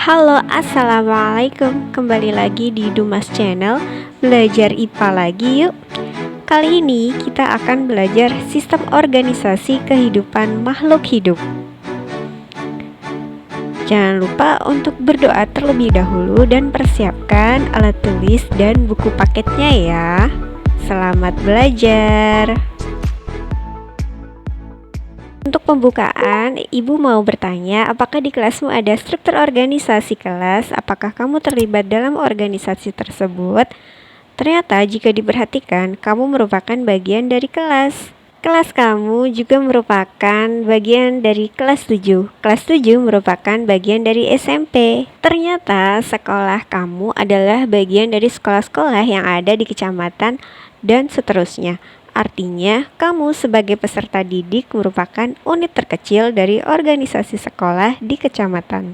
Halo, assalamualaikum. Kembali lagi di Dumas Channel. Belajar IPA lagi yuk. Kali ini kita akan belajar sistem organisasi kehidupan makhluk hidup. Jangan lupa untuk berdoa terlebih dahulu dan persiapkan alat tulis dan buku paketnya ya. Selamat belajar. Untuk pembukaan, Ibu mau bertanya, apakah di kelasmu ada struktur organisasi kelas? Apakah kamu terlibat dalam organisasi tersebut? Ternyata jika diperhatikan, kamu merupakan bagian dari kelas. Kelas kamu juga merupakan bagian dari kelas 7. Kelas 7 merupakan bagian dari SMP. Ternyata sekolah kamu adalah bagian dari sekolah-sekolah yang ada di kecamatan dan seterusnya. Artinya, kamu sebagai peserta didik merupakan unit terkecil dari organisasi sekolah di kecamatan.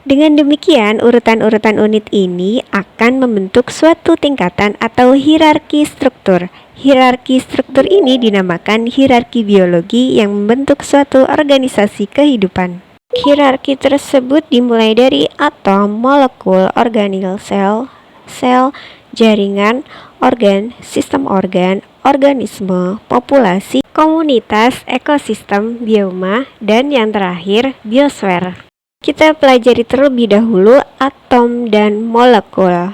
Dengan demikian, urutan-urutan unit ini akan membentuk suatu tingkatan atau hierarki struktur. Hierarki struktur ini dinamakan hierarki biologi yang membentuk suatu organisasi kehidupan. Hierarki tersebut dimulai dari atom, molekul, organel, sel, jaringan, organ, sistem organ, organisme, populasi, komunitas, ekosistem, bioma, dan yang terakhir, biosfer. Kita pelajari terlebih dahulu atom dan molekul.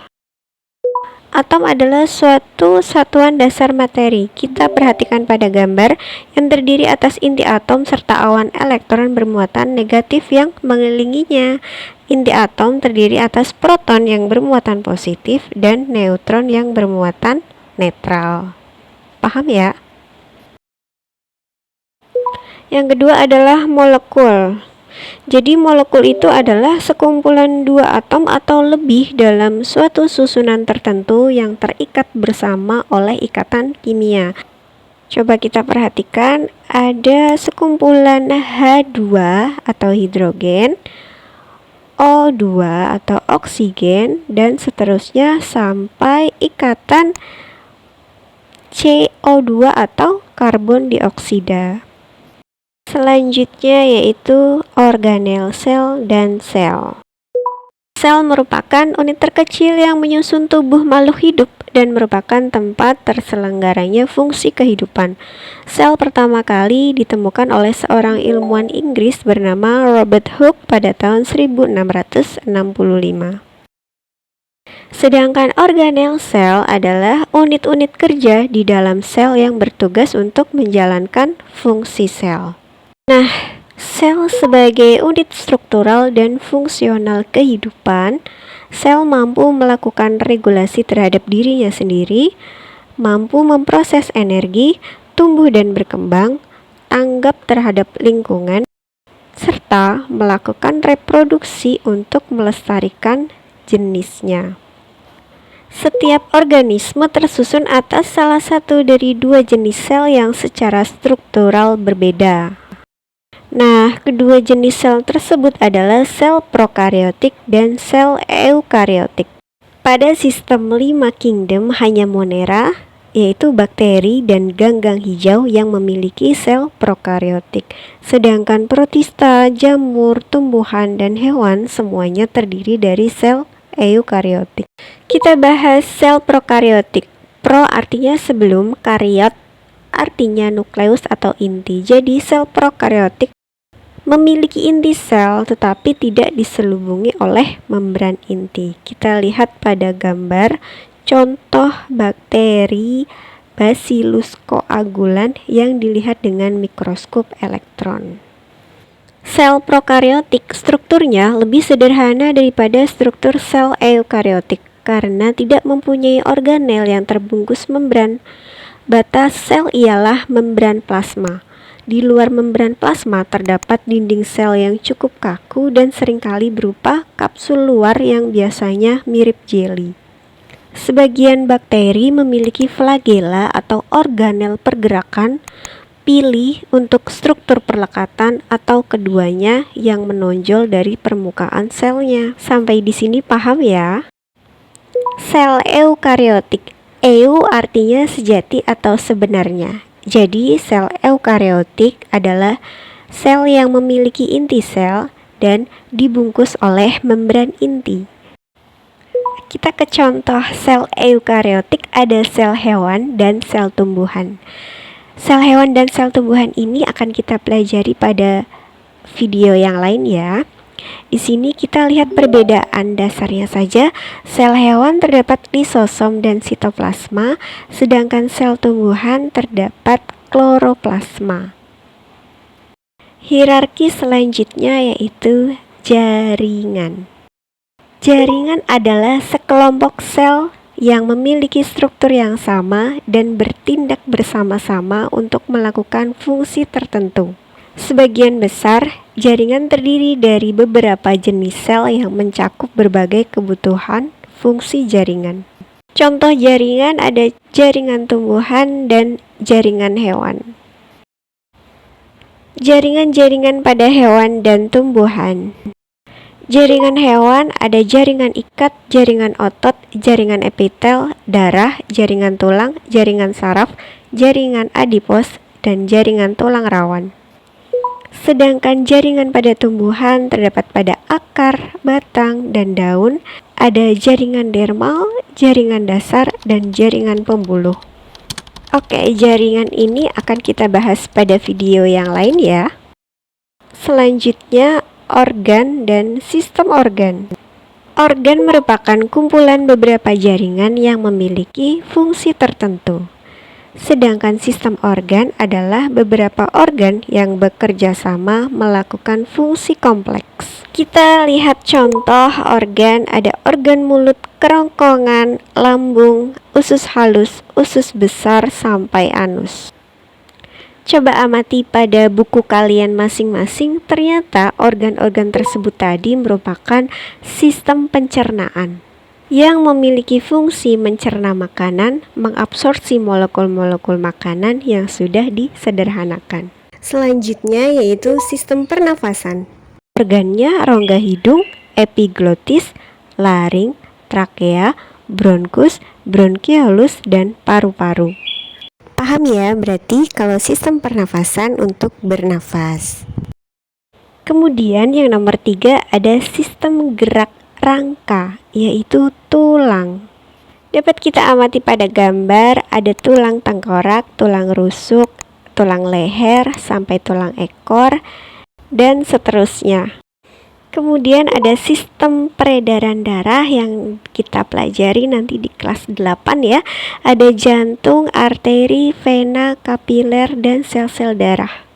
Atom adalah suatu satuan dasar materi. Kita perhatikan pada gambar yang terdiri atas inti atom serta awan elektron bermuatan negatif yang mengelilinginya. Inti atom terdiri atas proton yang bermuatan positif dan neutron yang bermuatan netral. Paham ya? Yang kedua adalah molekul. Jadi molekul itu adalah sekumpulan dua atom atau lebih dalam suatu susunan tertentu yang terikat bersama oleh ikatan kimia. Coba kita perhatikan, ada sekumpulan H2 atau hidrogen, O2 atau oksigen, dan seterusnya sampai ikatan CO2 atau karbon dioksida. Selanjutnya yaitu organel sel dan sel. Sel merupakan unit terkecil yang menyusun tubuh makhluk hidup dan merupakan tempat terselenggaranya fungsi kehidupan. Sel pertama kali ditemukan oleh seorang ilmuwan Inggris bernama Robert Hooke pada tahun 1665. Sedangkan organel sel adalah unit-unit kerja di dalam sel yang bertugas untuk menjalankan fungsi sel. Nah, sel sebagai unit struktural dan fungsional kehidupan, sel mampu melakukan regulasi terhadap dirinya sendiri, mampu memproses energi, tumbuh dan berkembang, tanggap terhadap lingkungan, serta melakukan reproduksi untuk melestarikan jenisnya. Setiap organisme tersusun atas salah satu dari dua jenis sel yang secara struktural berbeda. Nah, kedua jenis sel tersebut adalah sel prokariotik dan sel eukariotik. Pada sistem 5 kingdom hanya Monera, yaitu bakteri dan ganggang hijau yang memiliki sel prokariotik. Sedangkan protista, jamur, tumbuhan, dan hewan semuanya terdiri dari sel eukariotik. Kita bahas sel prokariotik. Pro artinya sebelum, kariot artinya nukleus atau inti. Jadi sel prokariotik memiliki inti sel tetapi tidak diselubungi oleh membran inti. Kita lihat pada gambar contoh bakteri Bacillus coagulant yang dilihat dengan mikroskop elektron. Sel prokariotik strukturnya lebih sederhana daripada struktur sel eukariotik karena tidak mempunyai organel yang terbungkus membran. Batas sel ialah membran plasma. Di luar membran plasma terdapat dinding sel yang cukup kaku dan seringkali berupa kapsul luar yang biasanya mirip jeli. Sebagian bakteri memiliki flagela atau organel pergerakan, pilih untuk struktur perlekatan atau keduanya yang menonjol dari permukaan selnya. Sampai di sini paham ya? Sel eukariotik. Eu artinya sejati atau sebenarnya. Jadi sel eukariotik adalah sel yang memiliki inti sel dan dibungkus oleh membran inti. Kita ke contoh sel eukariotik, ada sel hewan dan sel tumbuhan. Sel hewan dan sel tumbuhan ini akan kita pelajari pada video yang lain ya. Di sini kita lihat perbedaan dasarnya saja. Sel hewan terdapat lisosom dan sitoplasma, sedangkan sel tumbuhan terdapat kloroplasma. Hierarki selanjutnya yaitu jaringan. Jaringan adalah sekelompok sel yang memiliki struktur yang sama dan bertindak bersama-sama untuk melakukan fungsi tertentu. Sebagian besar, jaringan terdiri dari beberapa jenis sel yang mencakup berbagai kebutuhan fungsi jaringan. Contoh jaringan ada jaringan tumbuhan dan jaringan hewan. Jaringan-jaringan pada hewan dan tumbuhan. Jaringan hewan ada jaringan ikat, jaringan otot, jaringan epitel, darah, jaringan tulang, jaringan saraf, jaringan adipos, dan jaringan tulang rawan. Sedangkan jaringan pada tumbuhan terdapat pada akar, batang, dan daun, ada jaringan dermal, jaringan dasar, dan jaringan pembuluh. Oke, jaringan ini akan kita bahas pada video yang lain ya. Selanjutnya, organ dan sistem organ. Organ merupakan kumpulan beberapa jaringan yang memiliki fungsi tertentu. Sedangkan sistem organ adalah beberapa organ yang bekerja sama melakukan fungsi kompleks. Kita lihat contoh organ, ada organ mulut, kerongkongan, lambung, usus halus, usus besar, sampai anus. Coba amati pada buku kalian masing-masing, ternyata organ-organ tersebut tadi merupakan sistem pencernaan yang memiliki fungsi mencerna makanan, mengabsorpsi molekul-molekul makanan yang sudah disederhanakan. Selanjutnya yaitu sistem pernafasan. Organnya rongga hidung, epiglotis, laring, trakea, bronkus, bronkiolus, dan paru-paru. Paham ya, berarti kalau sistem pernafasan untuk bernafas. Kemudian yang nomor 3 ada sistem gerak rangka, yaitu tulang. Dapat kita amati pada gambar, ada tulang tengkorak, tulang rusuk, tulang leher, sampai tulang ekor, dan seterusnya. Kemudian ada sistem peredaran darah yang kita pelajari nanti di kelas 8 ya. Ada jantung, arteri, vena, kapiler, dan sel-sel darah.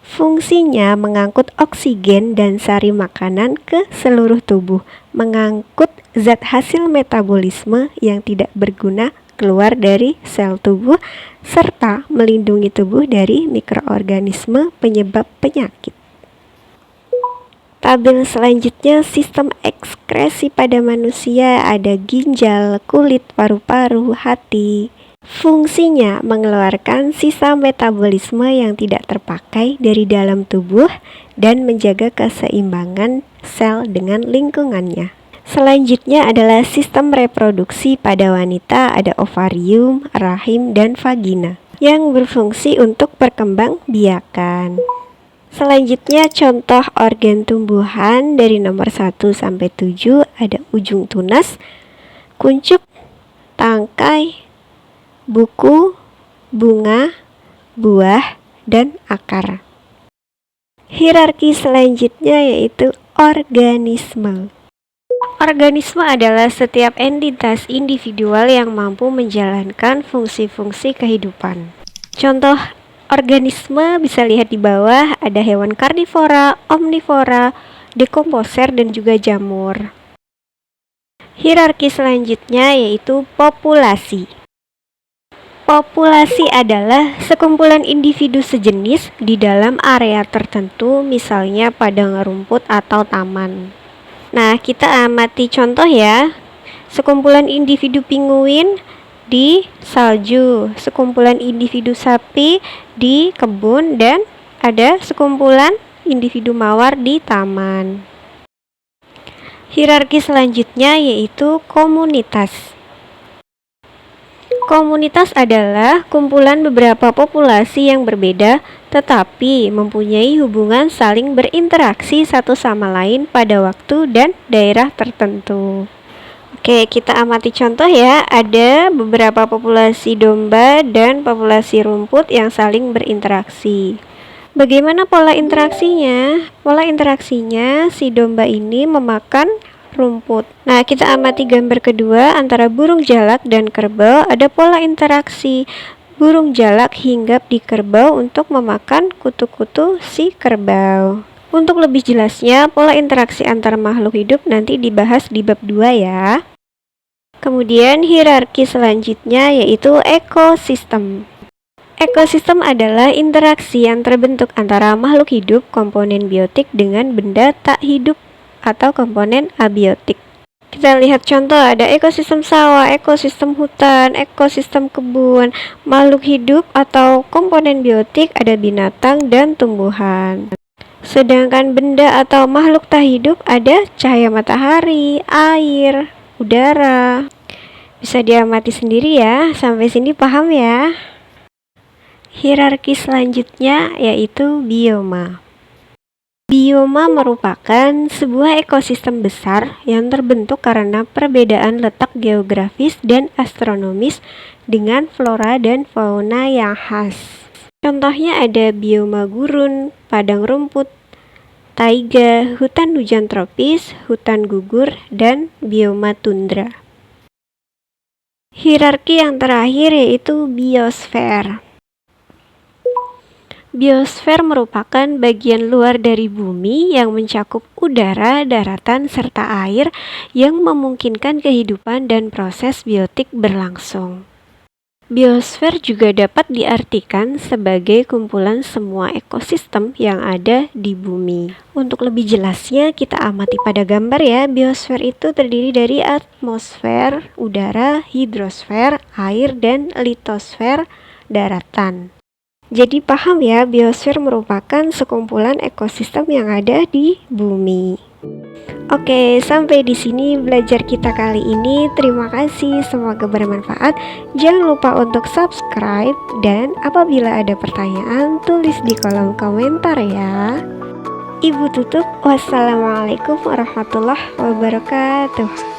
Fungsinya mengangkut oksigen dan sari makanan ke seluruh tubuh, mengangkut zat hasil metabolisme yang tidak berguna keluar dari sel tubuh, serta melindungi tubuh dari mikroorganisme penyebab penyakit. Tabel selanjutnya sistem ekskresi pada manusia, ada ginjal, kulit, paru-paru, hati. Fungsinya mengeluarkan sisa metabolisme yang tidak terpakai dari dalam tubuh dan menjaga keseimbangan sel dengan lingkungannya. Selanjutnya adalah sistem reproduksi pada wanita, ada ovarium, rahim, dan vagina yang berfungsi untuk perkembangbiakan. Selanjutnya contoh organ tumbuhan dari nomor 1 sampai 7 ada ujung tunas, kuncup, tangkai, buku, bunga, buah, dan akar. Hierarki selanjutnya yaitu organisme. Organisme adalah setiap entitas individual yang mampu menjalankan fungsi-fungsi kehidupan. Contoh organisme bisa lihat di bawah, ada hewan karnivora, omnivora, dekomposer, dan juga jamur. Hierarki selanjutnya yaitu populasi. Populasi adalah sekumpulan individu sejenis di dalam area tertentu, misalnya padang rumput atau taman. Nah, kita amati contoh ya. Sekumpulan individu pinguin di salju, sekumpulan individu sapi di kebun, dan ada sekumpulan individu mawar di taman. Hierarki selanjutnya yaitu komunitas. Komunitas adalah kumpulan beberapa populasi yang berbeda, tetapi mempunyai hubungan saling berinteraksi satu sama lain pada waktu dan daerah tertentu. Oke, kita amati contoh ya. Ada beberapa populasi domba dan populasi rumput yang saling berinteraksi. Bagaimana pola interaksinya? Pola interaksinya, si domba ini memakan rumput. Nah, kita amati gambar kedua antara burung jalak dan kerbau. Ada pola interaksi. Burung jalak hinggap di kerbau untuk memakan kutu-kutu si kerbau. Untuk lebih jelasnya, pola interaksi antar makhluk hidup nanti dibahas di bab 2 ya. Kemudian hierarki selanjutnya yaitu ekosistem. Ekosistem adalah interaksi yang terbentuk antara makhluk hidup, komponen biotik dengan benda tak hidup atau komponen abiotik. Kita lihat contoh, ada ekosistem sawah, ekosistem hutan, ekosistem kebun. Makhluk hidup atau komponen biotik ada binatang dan tumbuhan. Sedangkan benda atau makhluk tak hidup ada cahaya matahari, air, udara. Bisa diamati sendiri ya, sampai sini paham ya? Hierarki selanjutnya yaitu bioma. Bioma merupakan sebuah ekosistem besar yang terbentuk karena perbedaan letak geografis dan astronomis dengan flora dan fauna yang khas. Contohnya ada bioma gurun, padang rumput, taiga, hutan hujan tropis, hutan gugur, dan bioma tundra. Hierarki yang terakhir yaitu biosfer. Biosfer merupakan bagian luar dari bumi yang mencakup udara, daratan, serta air yang memungkinkan kehidupan dan proses biotik berlangsung. Biosfer juga dapat diartikan sebagai kumpulan semua ekosistem yang ada di bumi. Untuk lebih jelasnya kita amati pada gambar ya. Biosfer itu terdiri dari atmosfer, udara, hidrosfer, air, dan litosfer, daratan. Jadi paham ya, biosfer merupakan sekumpulan ekosistem yang ada di bumi. Oke, sampai di sini belajar kita kali ini. Terima kasih, semoga bermanfaat. Jangan lupa untuk subscribe dan apabila ada pertanyaan tulis di kolom komentar ya. Ibu tutup. Wassalamualaikum warahmatullahi wabarakatuh.